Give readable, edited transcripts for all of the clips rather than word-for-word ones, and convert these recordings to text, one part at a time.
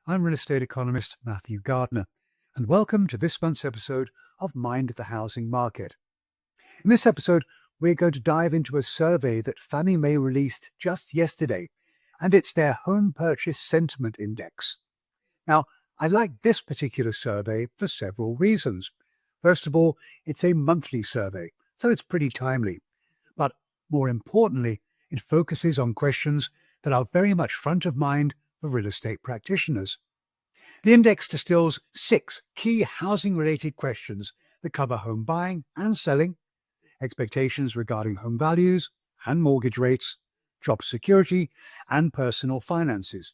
I'm real estate economist Matthew Gardner, and welcome to this month's episode of Mind the Housing Market. In this episode, we're going to dive into a survey that Fannie Mae released just yesterday, and it's their Home Purchase Sentiment Index. Now, I like this particular survey for several reasons. First of all, it's a monthly survey, so it's pretty timely. But more importantly, it focuses on questions that are very much front of mind for real estate practitioners. The index distills 6 key housing-related questions that cover home buying and selling, expectations regarding home values and mortgage rates, job security, and personal finances.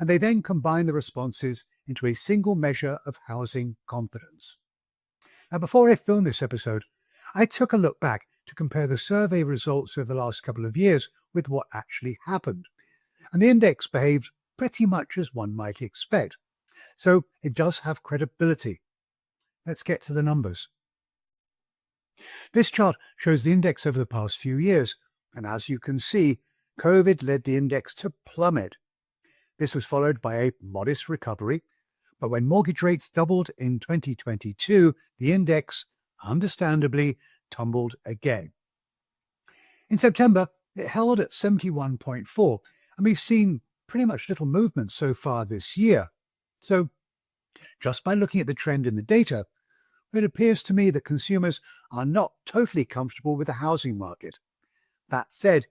And they then combine the responses into a single measure of housing confidence. Now, before I filmed this episode, I took a look back to compare the survey results over the last couple of years with what actually happened. And the index behaved pretty much as one might expect. So it does have credibility. Let's get to the numbers. This chart shows the index over the past few years, and as you can see, COVID led the index to plummet. This was followed by a modest recovery, but when mortgage rates doubled in 2022, the index, understandably, tumbled again. In September, it held at 71.4, and we've seen pretty much little movement so far this year. So, just by looking at the trend in the data, it appears to me that consumers are not totally comfortable with the housing market. That said,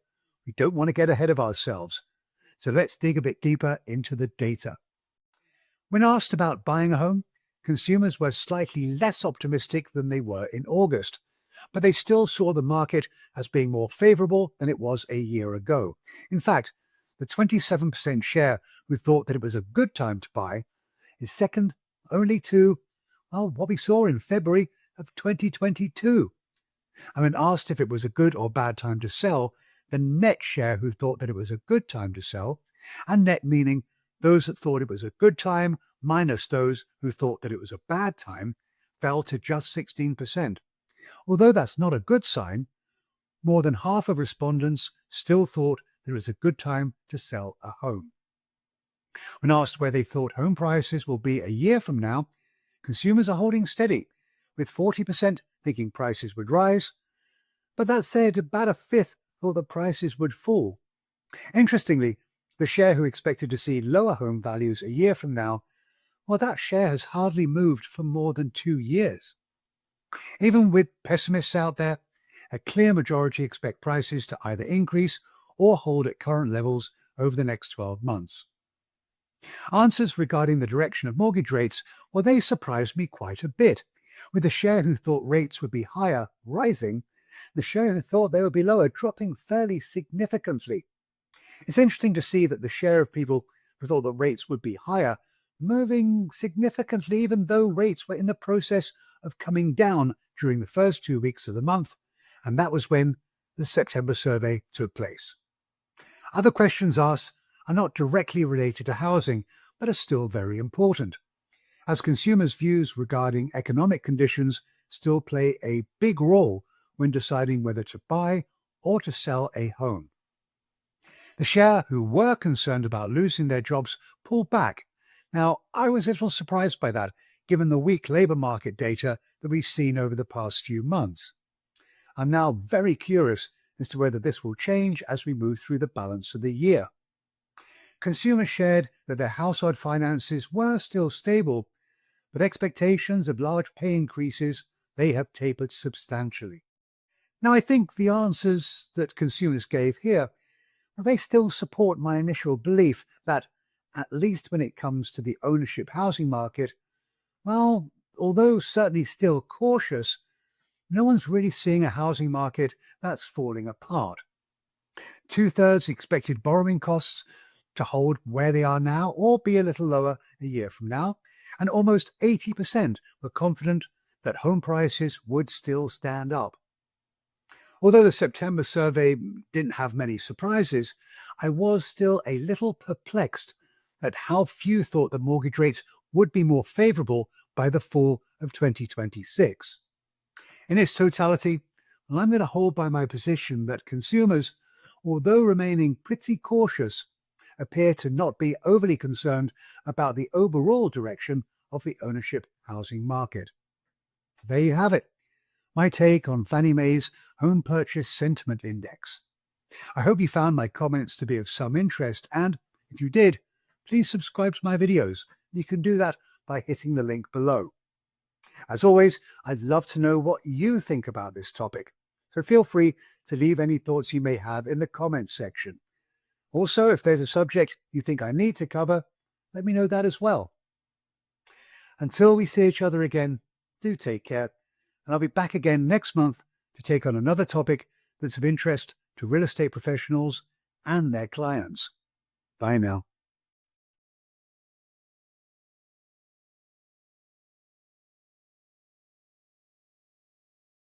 we don't want to get ahead of ourselves, so let's dig a bit deeper into the data. When asked about buying a home, consumers were slightly less optimistic than they were in August, but they still saw the market as being more favorable than it was a year ago. In fact, the 27% share who thought that it was a good time to buy is second only to, what we saw in February of 2022. And when asked if it was a good or bad time to sell, the net share who thought that it was a good time to sell, and net meaning those that thought it was a good time minus those who thought that it was a bad time, fell to just 16%. Although that's not a good sign, more than half of respondents still thought that it was a good time to sell a home. When asked where they thought home prices will be a year from now, consumers are holding steady, with 40% thinking prices would rise, but that said, about a fifth thought that prices would fall. Interestingly, the share who expected to see lower home values a year from now, that share has hardly moved for more than 2 years. Even with pessimists out there, a clear majority expect prices to either increase or hold at current levels over the next 12 months. Answers regarding the direction of mortgage rates, they surprised me quite a bit, with the share who thought rates would be higher rising, the share who thought they would be lower dropping fairly significantly. It's interesting to see that the share of people who thought that rates would be higher moving significantly even though rates were in the process of coming down during the first 2 weeks of the month, and that was when the September survey took place. Other questions asked are not directly related to housing, but are still very important, as consumers' views regarding economic conditions still play a big role when deciding whether to buy or to sell a home. The share who were concerned about losing their jobs pulled back. Now, I was a little surprised by that, given the weak labour market data that we've seen over the past few months. I'm now very curious as to whether this will change as we move through the balance of the year. Consumers shared that their household finances were still stable, but expectations of large pay increases, they have tapered substantially. Now, I think the answers that consumers gave here, they still support my initial belief that, at least when it comes to the ownership housing market, although certainly still cautious, no one's really seeing a housing market that's falling apart. 2/3 expected borrowing costs to hold where they are now or be a little lower a year from now, and almost 80% were confident that home prices would still stand up. Although the September survey didn't have many surprises, I was still a little perplexed at how few thought that mortgage rates would be more favourable by the fall of 2026. In its totality, I'm going to hold by my position that consumers, although remaining pretty cautious, appear to not be overly concerned about the overall direction of the ownership housing market. There you have it, my take on Fannie Mae's Home Purchase Sentiment Index. I hope you found my comments to be of some interest, and if you did, please subscribe to my videos. You can do that by hitting the link below. As always, I'd love to know what you think about this topic, so feel free to leave any thoughts you may have in the comments section. Also, if there's a subject you think I need to cover, let me know that as well. Until we see each other again, do take care, and I'll be back again next month to take on another topic that's of interest to real estate professionals and their clients. Bye now.